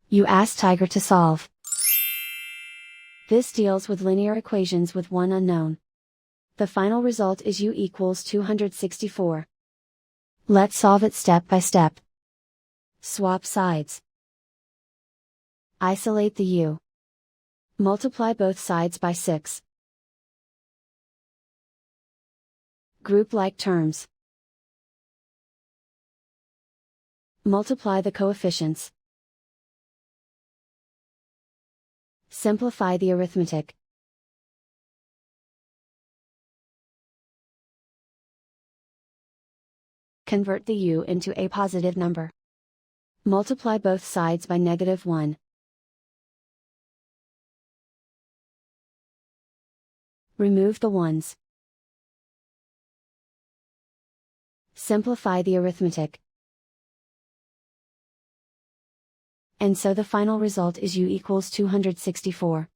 You ask Tiger to solve. This deals with linear equations with one unknown. The final result is u equals 264. Let's solve it step by step. Swap sides. Isolate the u. Multiply both sides by 6. Group like terms. Multiply the coefficients. Simplify the arithmetic. Convert the u into a positive number. Multiply both sides by -1. Remove the ones. Simplify the arithmetic. And so the final result is u equals 264.